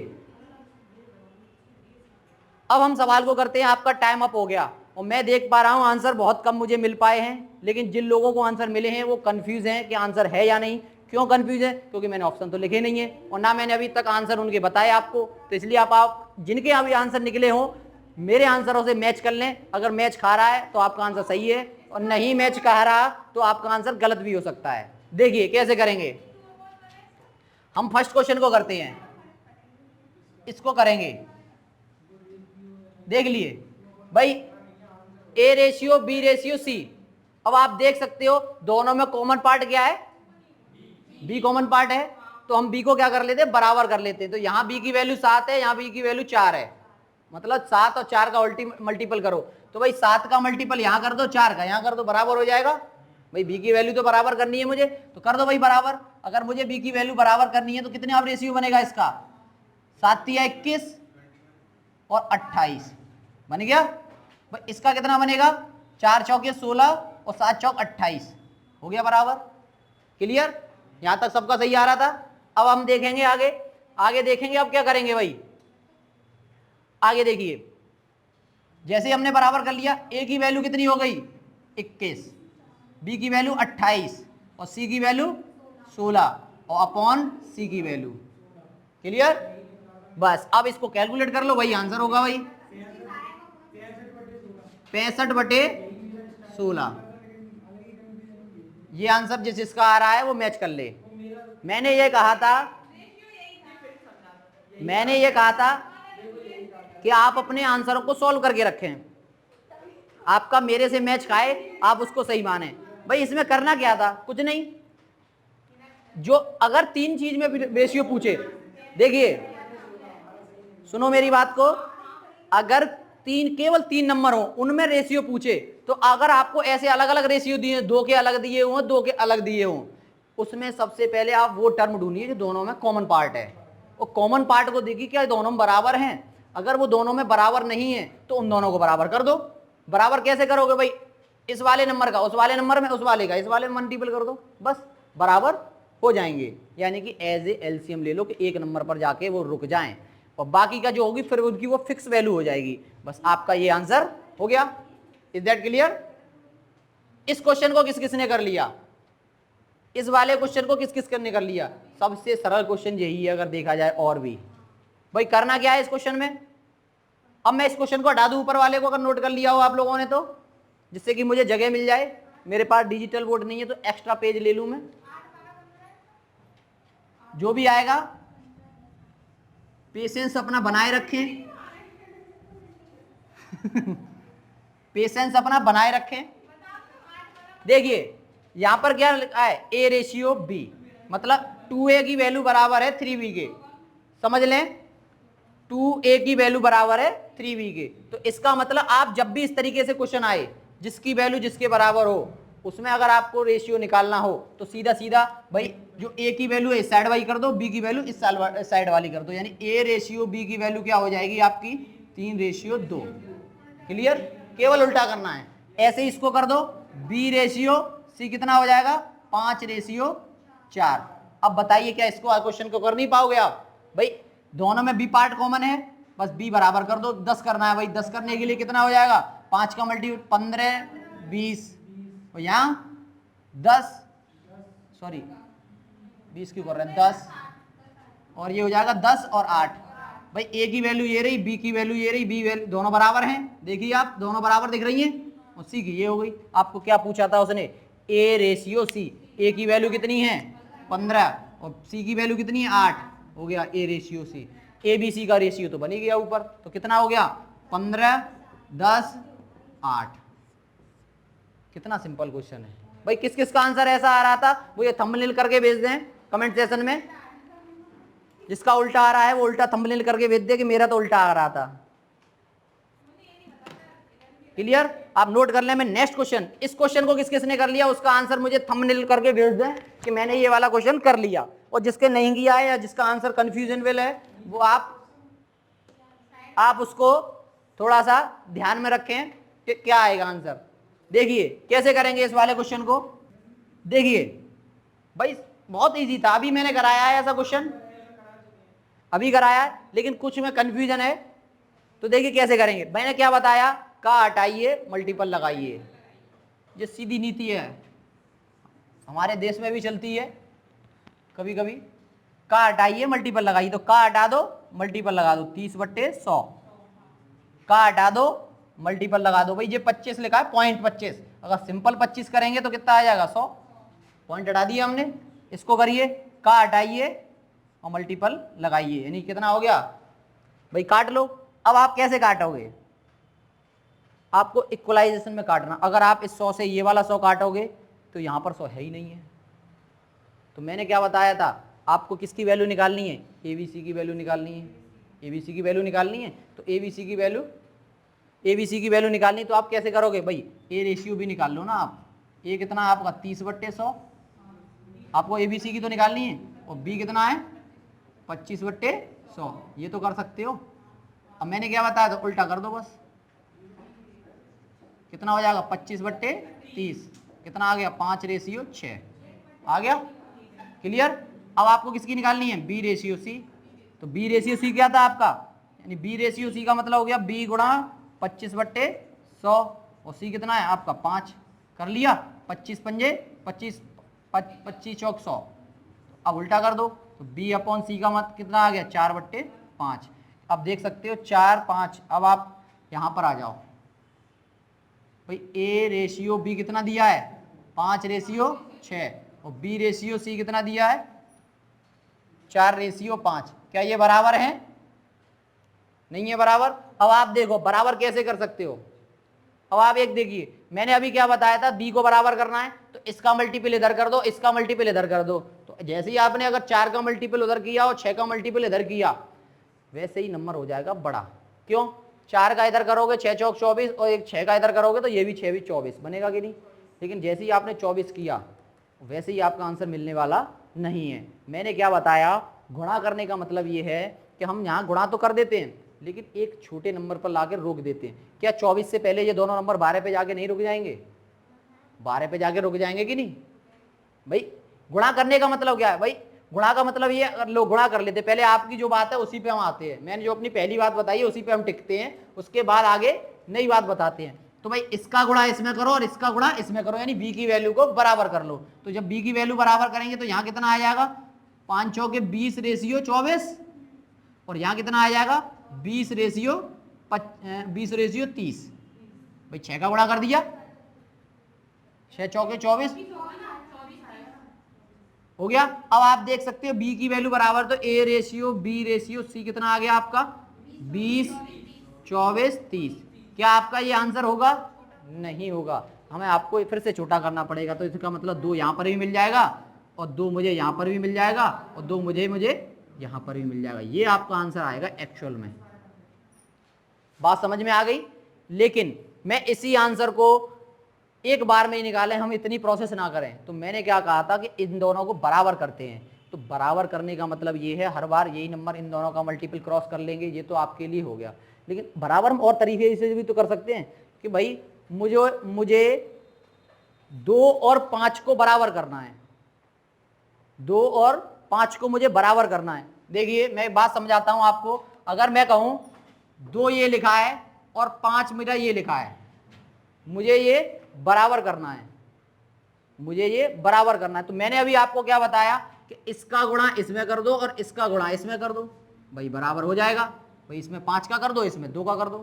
अब हम सवाल को करते हैं। आपका टाइम अप हो गया और मैं देख पा रहा हूं आंसर बहुत कम मुझे मिल पाए हैं, लेकिन जिन लोगों को आंसर मिले हैं वो कंफ्यूज हैं कि आंसर है या नहीं। क्यों कंफ्यूज है? क्योंकि मैंने ऑप्शन तो लिखे नहीं है और ना मैंने अभी तक आंसर उनके बताए आपको। तो इसलिए आप जिनके अभी आंसर निकले हो मेरे आंसरों से मैच कर लें। अगर मैच खा रहा है तो आपका आंसर सही है, और नहीं मैच खा रहा तो आपका आंसर गलत भी हो सकता है। देखिए कैसे करेंगे। हम फर्स्ट क्वेश्चन को करते हैं, इसको करेंगे। देख लिए भाई, A ratio B ratio C. अब आप देख सकते हो दोनों में कॉमन पार्ट क्या है, बी कॉमन पार्ट है, तो हम बी को क्या कर लेते हैं, बराबर कर लेते हैं। तो यहां बी की वैल्यू 7 है, यहां बी की वैल्यू 4 है, मतलब 7 और 4 का मल्टीपल करो। तो भाई 7 का मल्टीपल यहां कर दो, 4 का यहां कर दो, बराबर हो जाएगा। भाई बी की वैल्यू तो बराबर करनी है मुझे, तो कर दो भाई बराबर। अगर मुझे बी की वैल्यू बराबर करनी है तो कितने अब रेशियो बनेगा इसका, 7 तिया 21 और 28 बन गया। भाई इसका कितना बनेगा, 4 चौके 16 और 7 चौक 28 हो गया बराबर। क्लियर, यहां तक सबका सही आ रहा था। अब हम देखेंगे आगे, आगे देखेंगे अब क्या करेंगे भाई। आगे देखिए, जैसे हमने बराबर कर लिया, ए की वैल्यू कितनी हो गई 21, बी की वैल्यू 28 और सी की वैल्यू 16 और अपॉन सी की वैल्यू। क्लियर, बस अब इसको कैलकुलेट कर लो भाई, आंसर होगा भाई 65/16। ये आंसर जिसका आ रहा है वो मैच कर ले। मैंने ये कहा था कि आप अपने आंसरों को सॉल्व करके रखें। आपका मेरे से मैच खाए आप उसको सही माने। भाई इसमें करना क्या था, कुछ नहीं। जो अगर 3 चीज में रेशियो पूछे, देखिए सुनो मेरी बात को, अगर केवल 3 नंबर हो उनमें रेशियो पूछे, तो अगर आपको ऐसे अलग अलग रेशियो दिए, 2 के अलग दिए हों, 2 के अलग दिए हों, उसमें सबसे पहले आप वो टर्म ढूंढिए जो दोनों में कॉमन पार्ट है। वो कॉमन पार्ट को देखिए क्या दोनों में बराबर हैं। अगर वो दोनों में बराबर नहीं है तो उन दोनों को बराबर कर दो। बराबर कैसे करोगे भाई, इस वाले नंबर का उस वाले नंबर में, उस वाले का इस वाले में मल्टीपल कर दो, बस बराबर हो जाएंगे। यानी कि एज ए एलसीएम ले लो कि एक नंबर पर जाके वो रुक जाएं, और बाकी का जो होगी फिर उनकी वो फिक्स वैल्यू हो जाएगी। बस आपका ये आंसर हो गया। Is that clear. इस क्वेश्चन को किस किसने कर लिया, इस वाले क्वेश्चन को किस किस ने कर लिया। सबसे सरल क्वेश्चन यही है अगर देखा जाए। और भी भाई करना क्या है इस क्वेश्चन में, अब मैं इस क्वेश्चन को हटा दूं ऊपर वाले को, अगर नोट कर लिया हो आप लोगों ने तो, जिससे कि मुझे जगह मिल जाए। मेरे पास डिजिटल बोर्ड नहीं है तो एक्स्ट्रा पेज ले लूं मैं। जो भी आएगा पेशेंस अपना बनाए रखें पेशेंस अपना बनाए रखें। देखिए यहां पर क्या लिखा है, ए रेशियो बी, मतलब 2a की वैल्यू बराबर है 3b के। समझ लें 2a की वैल्यू बराबर है 3b के। तो इसका मतलब आप जब भी इस तरीके से क्वेश्चन आए जिसकी वैल्यू जिसके बराबर हो, उसमें अगर आपको रेशियो निकालना हो तो सीधा सीधा भाई जो a की वैल्यू है इस साइड वाली कर दो, b की वैल्यू इस साइड वाली कर दो, यानी a रेशियो b की वैल्यू क्या हो जाएगी आपकी 3/2। क्लियर, केवल उल्टा करना है। ऐसे इसको कर दो, b रेशियो c कितना हो जाएगा 5/4। अब बताइए क्या इसको क्वेश्चन को कर नहीं पाओगे आप। भाई दोनों में b पार्ट कॉमन है, बस b बराबर कर दो। 10 करना है भाई, 10 करने के लिए कितना हो जाएगा, 5 का मल्टीपल 15 20, और यहाँ 10 सॉरी 20 क्यों कर रहे हैं 10, और ये हो जाएगा 10 और 8। भाई a की वैल्यू ये रही, b की वैल्यू ये रही, b वैल्यू दोनों बराबर हैं। देखिए आप दोनों बराबर दिख रही हैं, और c की ये हो गई। आपको क्या पूछा था उसने, a रेशियो c, a की वैल्यू कितनी है 15 और c की वैल्यू कितनी है 8, हो गया a ratio c। a b c का रेशियो तो बन ही गया ऊपर, तो कितना हो गया 15 10 8। कितना सिंपल क्वेश्चन है भाई। किस किस का आंसर ऐसा आ रहा था वो ये थंबनेल करके भेज दें कमेंट सेशन में। जिसका उल्टा आ रहा है वो उल्टा थंबनेल करके भेज दे कि मेरा तो उल्टा आ रहा था। क्लियर, आप नोट कर लें। मैं नेक्स्ट क्वेश्चन, इस क्वेश्चन को किस किसने कर लिया उसका आंसर मुझे थंबनेल करके भेज दें कि मैंने ये वाला क्वेश्चन कर लिया। और जिसके नहीं किया है या जिसका आंसर कंफ्यूजन वेल है वो आप उसको थोड़ा सा ध्यान में रखें कि क्या आएगा आंसर। देखिए कैसे करेंगे इस वाले क्वेश्चन को। देखिए भाई बहुत इजी था, अभी मैंने कराया है ऐसा क्वेश्चन, अभी कराया है, लेकिन कुछ में कंफ्यूजन है। तो देखिए कैसे करेंगे। मैंने क्या बताया, का हटाइए मल्टीपल लगाइए। ये सीधी नीति है, हमारे देश में भी चलती है कभी कभी। का हटाइए मल्टीपल लगाइए, तो का हटा दो मल्टीपल लगा दो 30/100। का हटा दो, मल्टीपल लगा दो। भाई ये 25 लिखा है, पॉइंट 25, अगर सिंपल 25 करेंगे तो कितना आ जाएगा 100, पॉइंट हटा दिया हमने। इसको करिए, का हटाइए और मल्टीपल लगाइए, यानी कितना हो गया भाई, काट लो। अब आप कैसे काटोगे, आपको इक्वलाइजेशन में काटना। अगर आप इस 100 से ये वाला 100 काटोगे तो यहां पर 100 है ही नहीं है। तो मैंने क्या बताया था, आपको किसकी वैल्यू निकालनी है, एबीसी की वैल्यू निकालनी है, एबीसी की वैल्यू निकालनी है। तो एबीसी की वैल्यू निकालनी, तो आप कैसे करोगे भाई, ए रेशियो भी निकाल लो ना आप। ए कितना है आपका 30/100, आपको एबीसी की तो निकालनी है, और बी कितना है 25/100, ये तो कर सकते हो। अब मैंने क्या बताया था, उल्टा कर दो बस, कितना हो जाएगा 25/30, कितना आ गया 5/6 आ गया, क्लियर। अब आपको किसकी निकालनी है, बी रेशियो सी। तो बी रेशियो सी क्या था आपका, यानी बी रेशियो सी का मतलब हो गया बी गुणा 25/100, और सी कितना है आपका 5, कर लिया। 25 पंजे 25, 25 चौक 100। अब उल्टा कर दो, तो बी अपॉन सी का मत कितना आ गया 4/5। अब देख सकते हो 4, 5। अब आप यहां पर आ जाओ भाई, ए रेशियो बी कितना दिया है 5/6, और बी रेशियो सी कितना दिया है 4/5। क्या ये बराबर है, नहीं है बराबर। अब आप देखो बराबर कैसे कर सकते हो। अब आप एक देखिए, मैंने अभी क्या बताया था, बी को बराबर करना है तो इसका मल्टीपल इधर कर दो, इसका मल्टीपल इधर कर दो। तो जैसे ही आपने अगर 4 का मल्टीपल उधर किया और 6 का मल्टीपल इधर किया, वैसे ही नंबर हो जाएगा बड़ा। क्यों, 4 का इधर करोगे 6 चौक 24, और एक 6 का इधर करोगे तो ये भी 6 भी 24 बनेगा कि नहीं। लेकिन जैसे ही आपने 24 किया, वैसे ही आपका आंसर मिलने वाला नहीं है। मैंने क्या बताया, गुणा करने का मतलब ये है कि हम यहाँ गुणा तो कर देते हैं, लेकिन एक छोटे नंबर पर लाकर रोक देते हैं। क्या 24 से पहले ये दोनों नंबर 12 पे जाके नहीं रुक जाएंगे, 12 पे जाके रुक जाएंगे कि नहीं भाई। गुणा करने का मतलब क्या है भाई, गुणा का मतलब ये, अगर लोग गुणा कर लेते, पहले आपकी जो बात है उसी पे हम आते हैं। मैंने जो अपनी पहली बात बताई है उसी पे हम टिकते हैं, उसके बाद आगे नई बात बताते हैं। तो भाई इसका गुणा इसमें करो और इसका गुणा इसमें करो, यानी बी की वैल्यू को बराबर कर लो। तो जब बी की वैल्यू बराबर करेंगे तो यहाँ कितना आ जाएगा 5 चौके 20/24, और यहाँ कितना आ जाएगा 20/30। भाई 6 का गुणा कर दिया, 6 चौके 24 हो गया। अब आप देख सकते हो बी की वैल्यू बराबर, तो A ratio B ratio C कितना आ गया आपका 20, 24, 30। क्या आपका ये आंसर होगा, नहीं होगा। हमें आपको फिर से छोटा करना पड़ेगा। तो इसका मतलब 2 यहाँ पर भी मिल जाएगा, और 2 मुझे यहाँ पर भी मिल जाएगा, और 2 मुझे यहाँ पर भी मिल जाएगा। ये आपका आंसर आएगा एक्चुअल में। बात समझ में आ गई। लेकिन मैं इसी आंसर को एक बार में ही निकालें, हम इतनी प्रोसेस ना करें। तो मैंने क्या कहा था कि इन दोनों को बराबर करते हैं। तो बराबर करने का मतलब ये है, हर बार यही नंबर इन दोनों का मल्टीपल क्रॉस कर लेंगे, ये तो आपके लिए हो गया। लेकिन बराबर हम और तरीके से भी तो कर सकते हैं कि भाई मुझे 2 और 5 को बराबर करना है, 2 और 5 को मुझे बराबर करना है। देखिए मैं एक बात समझाता हूं आपको। अगर मैं कहूं 2 ये लिखा है और 5 मेरा ये लिखा है, मुझे ये बराबर करना है, मुझे ये बराबर करना है। तो मैंने अभी आपको क्या बताया कि इसका गुणा इसमें कर दो और इसका गुणा इसमें कर दो, भाई बराबर हो जाएगा। भाई इसमें 5 का कर दो, इसमें 2 का कर दो,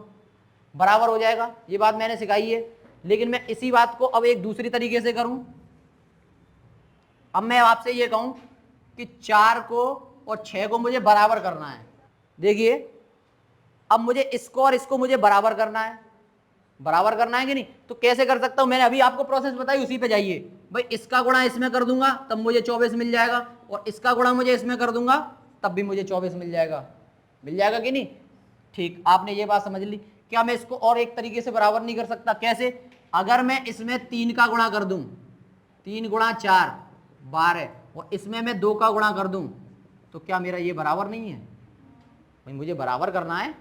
बराबर हो जाएगा। ये बात मैंने सिखाई है। लेकिन मैं इसी बात को अब एक दूसरी तरीके से करूं। अब मैं आपसे ये कहूं कि 4 को और 6 को मुझे बराबर करना है। देखिए अब मुझे इसको और इसको मुझे बराबर करना है, बराबर करना है कि नहीं। तो कैसे कर सकता हूं, मैंने अभी आपको प्रोसेस बताई, उसी पे जाइए। भाई इसका गुणा इसमें कर दूंगा तब मुझे 24 मिल जाएगा, और इसका गुणा मुझे इसमें कर दूंगा तब भी मुझे 24 मिल जाएगा कि नहीं। ठीक, आपने ये बात समझ ली। क्या मैं इसको और एक तरीके से बराबर नहीं कर सकता, कैसे, अगर मैं इसमें 3 का गुणा कर दूं, 3 गुणा 4 12, और इसमें मैं 2 का गुणा कर दूं, तो क्या मेरा ये बराबर नहीं है। भाई मुझे बराबर करना है।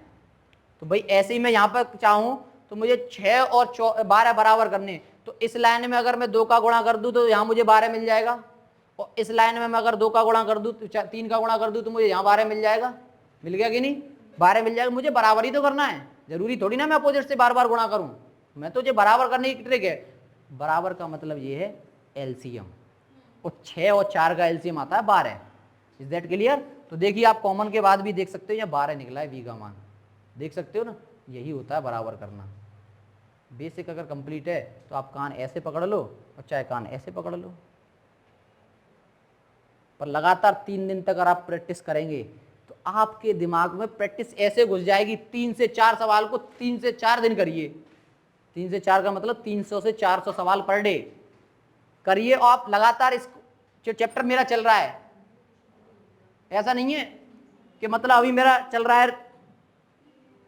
तो भाई ऐसे ही मैं यहाँ पर चाहूँ तो मुझे 6 और 12 बराबर करने। तो इस लाइन में अगर मैं 2 का गुणा कर दूं तो यहाँ मुझे 12 मिल जाएगा, और इस लाइन में मैं अगर 2 का गुणा कर दूं तो 3 का गुणा कर दूं तो मुझे यहाँ 12 मिल जाएगा। मिल गया कि नहीं, 12 मिल जाएगा। मुझे बराबर ही तो करना है, जरूरी थोड़ी ना मैं अपोजिट से बार बार गुणा करूँ। मैं तो ये बराबर करने की ट्रिक है। बराबर का मतलब ये है एलसीएम, और 6 और 4 का एलसीएम आता है 12। Is that clear. तो देखिए आप कॉमन के बाद भी देख सकते हो, यहाँ 12 निकला है वी का मान, देख सकते हो ना। यही होता है बराबर करना। बेसिक अगर कंप्लीट है तो आप कान ऐसे पकड़ लो और चाहे कान ऐसे पकड़ लो, पर लगातार 3 दिन तक अगर आप प्रैक्टिस करेंगे तो आपके दिमाग में प्रैक्टिस ऐसे घुस जाएगी। 3 से 4 सवाल को 3 से 4 दिन करिए। 3 से 4 का मतलब 300 से 400 सवाल पर डे करिए। और आप लगातार इस जो चैप्टर मेरा चल रहा है, ऐसा नहीं है कि मतलब अभी मेरा चल रहा है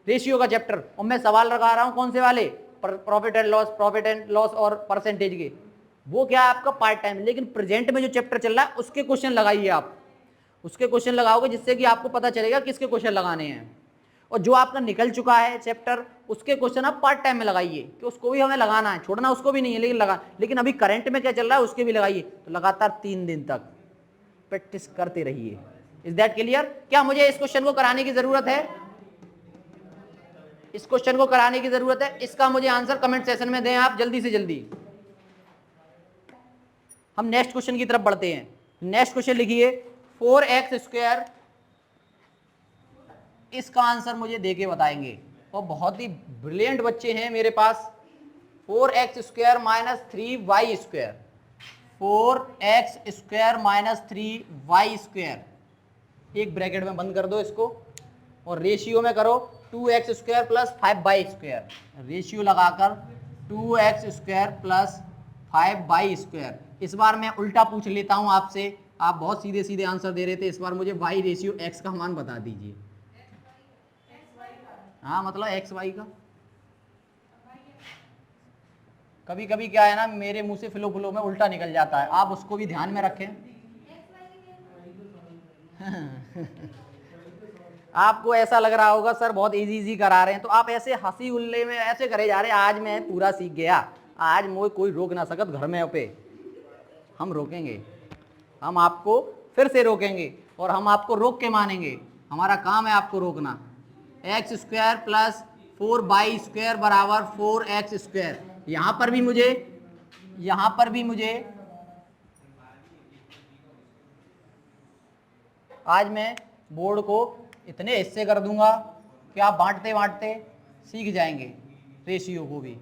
रेशियो का चैप्टर और मैं सवाल लगा रहा हूं कौन से वाले, प्रॉफिट एंड लॉस और परसेंटेज के, वो क्या है आपका पार्ट टाइम। लेकिन प्रेजेंट में जो चैप्टर चल रहा है उसके क्वेश्चन लगाइए। आप उसके क्वेश्चन लगाओगे जिससे कि आपको पता चलेगा किसके क्वेश्चन लगाने हैं। और जो आपका निकल चुका है चैप्टर उसके क्वेश्चन आप पार्ट टाइम में लगाइए कि उसको भी हमें लगाना है, छोड़ना उसको भी नहीं है, लेकिन अभी करंट में क्या चल रहा है उसके भी लगाइए। तो लगातार 3 दिन तक प्रैक्टिस करते रहिए। Is that clear? क्या मुझे इस क्वेश्चन को कराने की जरूरत है? इस क्वेश्चन को कराने की जरूरत है? इसका मुझे आंसर कमेंट सेशन में दें आप जल्दी से जल्दी। हम नेक्स्ट क्वेश्चन की तरफ बढ़ते हैं। नेक्स्ट क्वेश्चन लिखिए 4x²। इसका आंसर मुझे देके बताएंगे और बहुत ही ब्रिलियंट बच्चे हैं मेरे पास। 4x² - 3y², 4x² - 3y², एक ब्रैकेट में बंद कर दो इसको और रेशियो में करो 2x² + 5y²। रेशियो लगाकर 2x² + 5y²। इस बार मैं उल्टा पूछ लेता हूं आपसे, आप बहुत सीधे सीधे आंसर दे रहे थे, इस बार मुझे y रेशियो x का मान बता दीजिए। हाँ मतलब एक्स वाई का। कभी कभी क्या है ना, मेरे मुंह से फ्लो फ्लो में उल्टा निकल जाता है, आप उसको भी ध्यान में रखें। आपको ऐसा लग रहा होगा सर बहुत इजी करा रहे हैं, तो आप ऐसे हंसी उल्ले में ऐसे करे जा रहे हैं, आज मैं पूरा सीख गया, आज मुझे कोई रोक ना सकत घर में पे। हम रोकेंगे, हम आपको फिर से रोकेंगे और हम आपको रोक के मानेंगे। हमारा काम है आपको रोकना। x² + 4y² बराबर 4x²। यहां पर भी मुझे आज मैं बोर्ड को इतने हिस्से कर दूंगा कि आप बांटते बांटते सीख जाएंगे रेशियो को भी।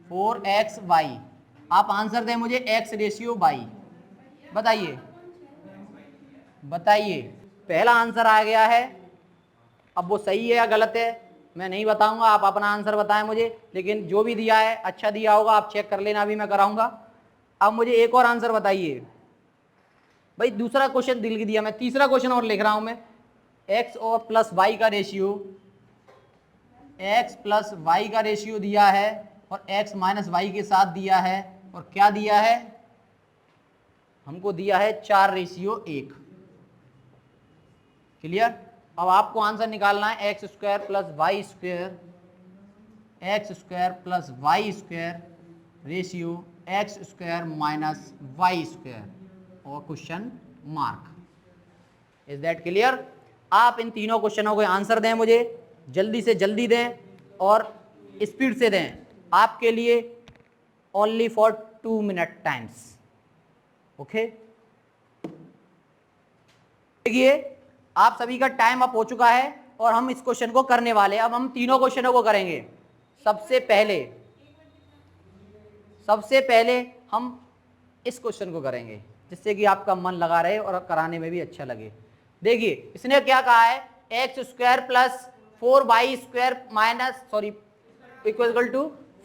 4xy, आप आंसर दें मुझे x रेशियो y। बताइए पहला आंसर आ गया है। अब वो सही है या गलत है मैं नहीं बताऊंगा, आप अपना आंसर बताएं मुझे, लेकिन जो भी दिया है अच्छा दिया होगा, आप चेक कर लेना, अभी मैं कराऊंगा। अब मुझे एक और आंसर बताइए भाई, दूसरा क्वेश्चन दिल की दिया, मैं तीसरा क्वेश्चन और लिख रहा हूं मैं। x और प्लस y का रेशियो, x + y का रेशियो दिया है और x - y के साथ दिया है, और क्या दिया है हमको, दिया है 4:1। क्लियर? अब आपको आंसर निकालना है x² + y², x² + y² ratio x² - y² और question mark. Is that clear? आप इन तीनों क्वेश्चनों के आंसर दें मुझे, जल्दी से जल्दी दें और स्पीड से दें। आपके लिए only for 2 minute times. Okay, देखिए आप सभी का टाइम अप हो चुका है और हम इस क्वेश्चन को करने वाले हैं। अब हम तीनों क्वेश्चनों को करेंगे। सबसे पहले हम इस क्वेश्चन को करेंगे जिससे कि आपका मन लगा रहे और कराने में भी अच्छा लगे। देखिए इसने क्या कहा है, x² + 4y² =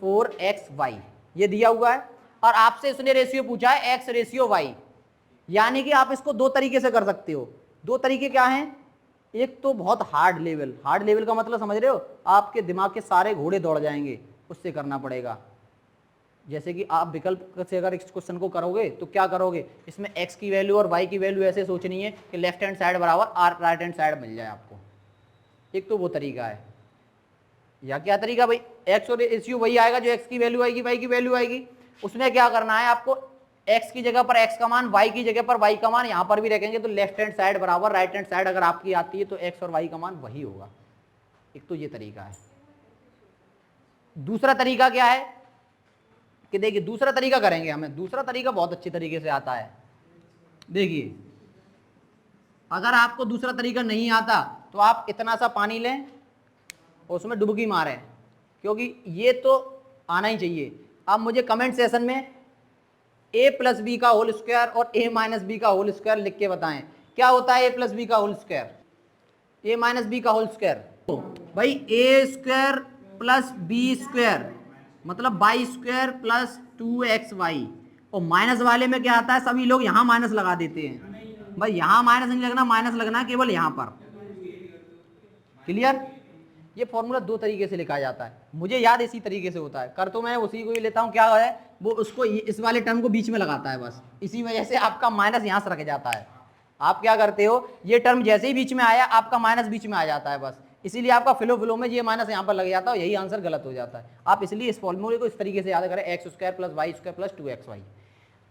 4xy, ये दिया हुआ है और आपसे इसने रेशियो पूछा है x रेशियो y। यानी कि आप इसको दो तरीके से कर सकते हो। दो तरीके क्या हैं? एक तो बहुत हार्ड लेवल का मतलब समझ रहे हो, आपके दिमाग के सारे घोड़े दौड़ जाएंगे, उससे करना पड़ेगा। जैसे कि आप विकल्प से अगर इस क्वेश्चन को करोगे तो क्या करोगे, इसमें x की वैल्यू और y की वैल्यू ऐसे सोचनी है कि लेफ्ट हैंड साइड बराबर और राइट हैंड साइड मिल जाए आपको। एक तो वो तरीका है, या क्या तरीका भाई, x और रेशियो वही आएगा जो x की वैल्यू आएगी y की वैल्यू आएगी। उसमें क्या करना है आपको, x की जगह पर x का मान, y की जगह पर y का मान यहां पर भी रखेंगे तो लेफ्ट हैंड साइड बराबर राइट हैंड साइड अगर आपकी आती है तो x और y का मान वही होगा। एक तो ये तरीका है। दूसरा तरीका क्या है कि देखिए, दूसरा तरीका करेंगे हमें, दूसरा तरीका बहुत अच्छी तरीके से आता है। देखिए अगर आपको दूसरा तरीका नहीं आता तो आप इतना सा पानी लें और उसमें डुबकी मारें, क्योंकि ये तो आना ही चाहिए। अब मुझे कमेंट सेशन में a प्लस बी का होल स्क्वायर और a माइनस बी का होल स्क्वायर लिख के बताएं क्या होता है a प्लस बी का whole square, a minus B का होल स्क्वायर। तो भाई a square plus B square मतलब वाई स्क्वायर प्लस 2xy, और माइनस वाले में क्या आता है, सभी लोग यहाँ माइनस लगा देते हैं। भाई यहाँ माइनस नहीं लगना, माइनस लगना है केवल यहाँ पर। क्लियर? ये फॉर्मूला दो तरीके से लिखा जाता है, मुझे याद इसी तरीके से होता है, कर तो मैं उसी को ही लेता हूँ। क्या है वो, उसको इस वाले टर्म को बीच में लगाता है, बस इसी वजह से आपका माइनस यहाँ से रख जाता है। आप क्या करते हो, ये टर्म जैसे ही बीच में आया आपका माइनस बीच में आ जाता है, बस इसीलिए आपका फिलो में ये माइनस यहाँ पर लग जाता है, यही आंसर गलत हो जाता है। आप इसलिए इस फॉर्मूले को इस तरीके से याद करें, X square plus Y square plus 2xy।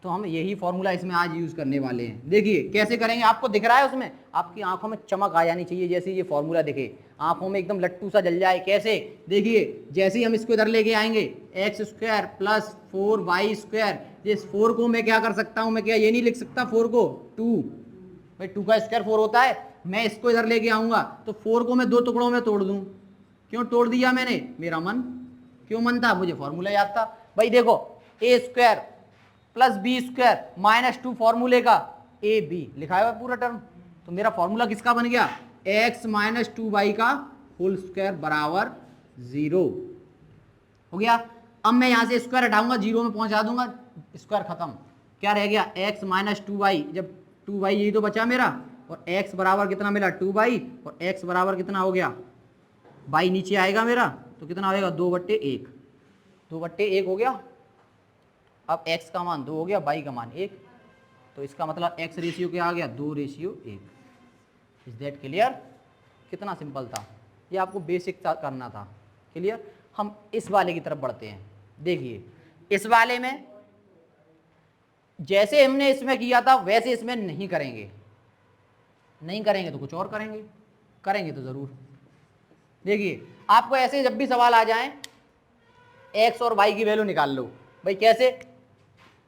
तो हम यही फॉर्मूला इसमें आज यूज करने वाले हैं। देखिए कैसे करेंगे, आपको दिख रहा है उसमें, आपकी आंखों में चमक आ जानी चाहिए, जैसे ये फॉर्मूला दिखे आंखों में एकदम लट्टू सा जल जाए। कैसे, देखिए जैसे ही हम इसको इधर लेके आएंगे x square plus 4y square, इस 4 को मैं क्या कर सकता हूं, मैं क्या ये नहीं लिख सकता 4 को 2, भाई 2 का स्क्वायर 4 होता है। मैं इसको इधर लेके आऊंगा तो 4 को मैं 2 टुकड़ों में तोड़ दूं। क्यों तोड़ दिया मैंने, मेरा मन, क्यों मन था, मुझे फॉर्मूला याद था। भाई देखो A square plus B square minus 2 फॉर्मूले का ए बी लिखा हुआ पूरा टर्म, तो मेरा फॉर्मूला किसका बन गया, x माइनस 2y का होल स्क्वायर बराबर 0 हो गया। अब मैं यहां से स्क्वायर हटाऊंगा, 0 में पहुंचा दूंगा, स्क्वायर खत्म। क्या रह गया, x माइनस 2y, जब 2y यही तो बचा मेरा, और x बराबर कितना मिला 2y, और x बराबर कितना हो गया, y नीचे आएगा मेरा तो कितना आएगा 2/1, 2/1 हो गया। अब x का मान 2 हो गया, y का मान 1, तो इसका मतलब x रेशियो क्या आ गया, 2:1। Is that clear? कितना सिंपल था, ये आपको बेसिक करना था। क्लियर? हम इस वाले की तरफ बढ़ते हैं। देखिए इस वाले में जैसे हमने इसमें किया था वैसे इसमें नहीं करेंगे, नहीं करेंगे तो कुछ और करेंगे, करेंगे तो जरूर। देखिए आपको ऐसे जब भी सवाल आ जाए x और y की वैल्यू निकाल लो। भाई कैसे,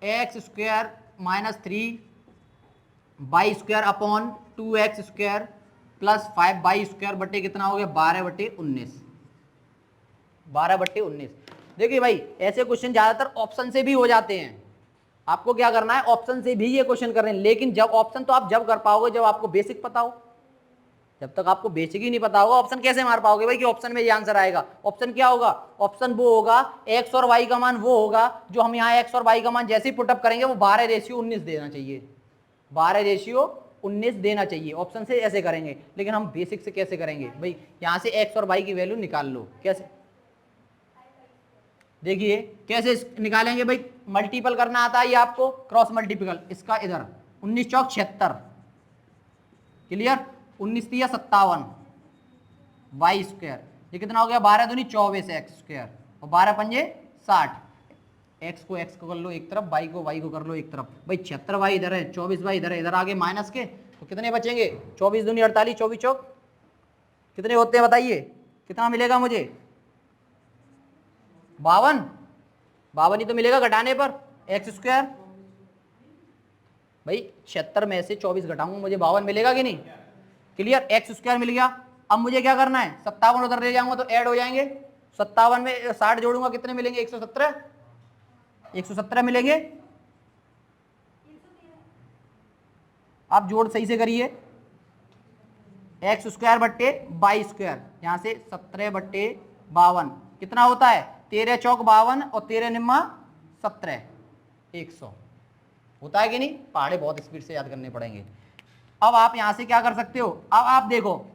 x square minus 3y square upon 2x square plus 5y square बटे कितना हो गया 12/19, 12/19। देखिए भाई ऐसे क्वेश्चन ज्यादातर ऑप्शन से भी हो जाते हैं, आपको क्या करना है ऑप्शन से भी ये क्वेश्चन कर रहे हैं, लेकिन जब ऑप्शन तो आप जब कर पाओगे जब आपको बेसिक पता हो। जब तक आपको बेसिक ही नहीं पता होगा ऑप्शन कैसे मार पाओगे भाई कि ऑप्शन में ये आंसर आएगा। ऑप्शन क्या होगा, ऑप्शन वो होगा x और y का मान वो होगा जो हम यहाँ x और y का मान जैसे ही पुटअप करेंगे वो 12:19 देना चाहिए, 12:19 देना चाहिए। ऑप्शन से ऐसे करेंगे, लेकिन हम बेसिक से कैसे करेंगे भाई, यहाँ से x और y की वैल्यू निकाल लो। कैसे, देखिए कैसे निकालेंगे भाई, मल्टीपल करना आता है ये आपको, क्रॉस मल्टीपल, इसका इधर 19 चौक 76, क्लियर, 19 या 57 वाई स्क्वायर, ये कितना हो गया 12 दूनी 24 एक्स स्क्वायर, और 12 पंजे 60, एक्स को एक्स को कर लो एक तरफ, वाई को कर लो एक तरफ। भाई 76 वाई इधर है, 24 वाई इधर है, इधर आगे माइनस के, तो कितने बचेंगे 24 दूनी 48, 24 चौक कितने होते हैं बताइए, कितना मिलेगा मुझे 52 ही तो मिलेगा घटाने पर एक्स स्क्वायर। भाई 76 में से 24 घटाऊंगा मुझे 52 मिलेगा कि नहीं, क्लियर, एक्स स्क्वायर मिल गया। अब मुझे क्या करना है 57 उधर ले जाऊंगा तो ऐड हो जाएंगे, 57 में 60 जोड़ूंगा कितने मिलेंगे 117 मिलेंगे। आप जोड़ सही से करिए, एक्स स्क्वायर बट्टे 22 स्क्वायर, यहां से 17/52 कितना होता है 13 चौक 52 और 13 निम्मा 17, 100 होता है कि नहीं। पहाड़े बहुत स्पीड से याद करने पड़ेंगे। अब आप यहां से क्या कर सकते हो, अब आप देखो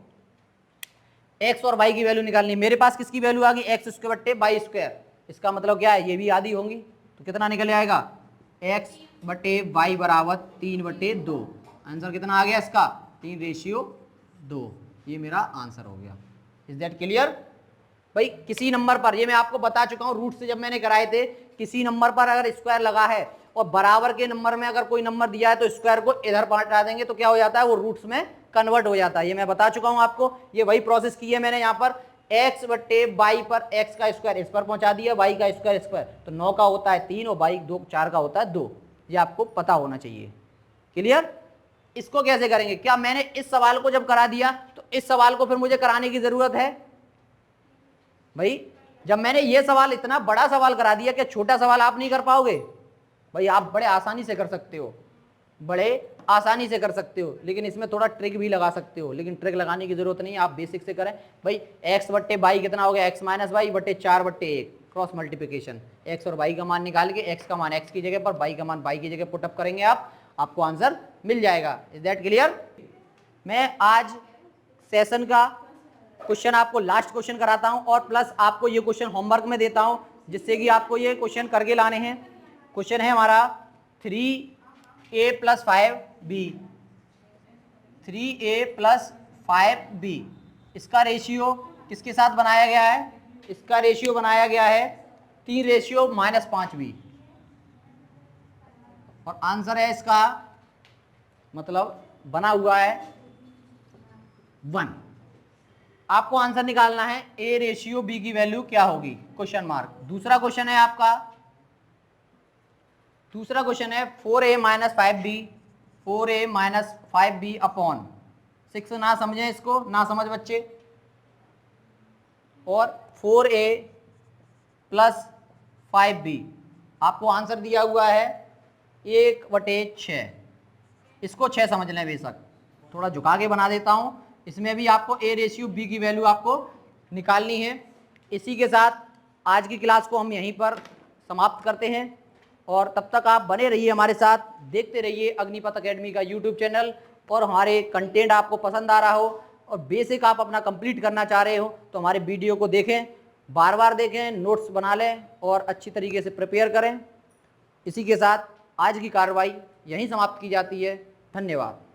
x और y की वैल्यू निकालनी, मेरे पास किसकी वैल्यू आ गई एक्स स्क्वायर बट्टे वाई स्क्वायर, इसका मतलब क्या है ये भी आधी होंगी, तो कितना निकल आएगा x बट्टे वाई बराबर 3/2, आंसर कितना आ गया इसका 3:2, ये मेरा आंसर हो गया। Is that clear? भाई किसी नंबर पर, ये मैं आपको बता चुका हूं रूट से जब मैंने कराए थे, किसी नंबर पर अगर स्क्वायर लगा है और बराबर के नंबर में अगर कोई नंबर दिया है तो स्क्वायर को इधर हटा देंगे तो क्या हो जाता है वो रूट्स में कन्वर्ट हो जाता है। ये मैं बता चुका हूं आपको, ये वही प्रोसेस की है मैंने यहाँ पर, x बट्टे वाई पर x का स्क्वायर इस पर पहुंचा दिया, y का स्क्वायर इस पर, तो 9 का होता है 3 और y 4 का होता है 2, ये आपको पता होना चाहिए। क्लियर? इसको कैसे करेंगे, क्या मैंने इस सवाल को जब करा दिया तो इस सवाल को फिर मुझे कराने की जरूरत है भाई जब मैंने ये सवाल इतना बड़ा सवाल करा दिया कि छोटा सवाल आप नहीं कर पाओगे। भाई आप बड़े आसानी से कर सकते हो, बड़े आसानी से कर सकते हो, लेकिन इसमें थोड़ा ट्रिक भी लगा सकते हो, लेकिन ट्रिक लगाने की जरूरत नहीं है, आप बेसिक से करें। भाई x बट्टे बाई कितना हो गया, x माइनस वाई बट्टे 4 बट्टे 1, क्रॉस मल्टीप्लिकेशन, x और y का मान निकाल के x का मान x की जगह पर, y का मान y की जगह पुटअप करेंगे आपको आंसर मिल जाएगा। Is that clear? मैं आज सेशन का क्वेश्चन आपको लास्ट क्वेश्चन कराता हूं और प्लस आपको ये क्वेश्चन होमवर्क में देता हूं, जिससे कि आपको ये क्वेश्चन करके लाने हैं। क्वेश्चन है हमारा 3a + 5b, 3a + 5b, इसका रेशियो किसके साथ बनाया गया है? इसका रेशियो बनाया गया है 3:-5b, और आंसर है इसका मतलब बना हुआ है 1। आपको आंसर निकालना है a/b की वैल्यू क्या होगी, क्वेश्चन मार्क। दूसरा क्वेश्चन है आपका, दूसरा क्वेश्चन है 4a - 5b, 4a - 5b upon 6। ना समझें इसको, ना समझ बच्चे। और 4a + 5b, आपको आंसर दिया हुआ है 1/6। इसको 6 समझ लें, बेशक थोड़ा झुका के बना देता हूं। इसमें भी आपको a/b की वैल्यू आपको निकालनी है। इसी के साथ आज की क्लास को हम यहीं पर समाप्त करते हैं, और तब तक आप बने रहिए हमारे साथ, देखते रहिए अग्निपथ एकेडमी का यूट्यूब चैनल। और हमारे कंटेंट आपको पसंद आ रहा हो और बेसिक आप अपना कंप्लीट करना चाह रहे हो तो हमारे वीडियो को देखें, बार बार देखें, नोट्स बना लें और अच्छी तरीके से प्रिपेयर करें। इसी के साथ आज की कार्रवाई यहीं समाप्त की जाती है। धन्यवाद।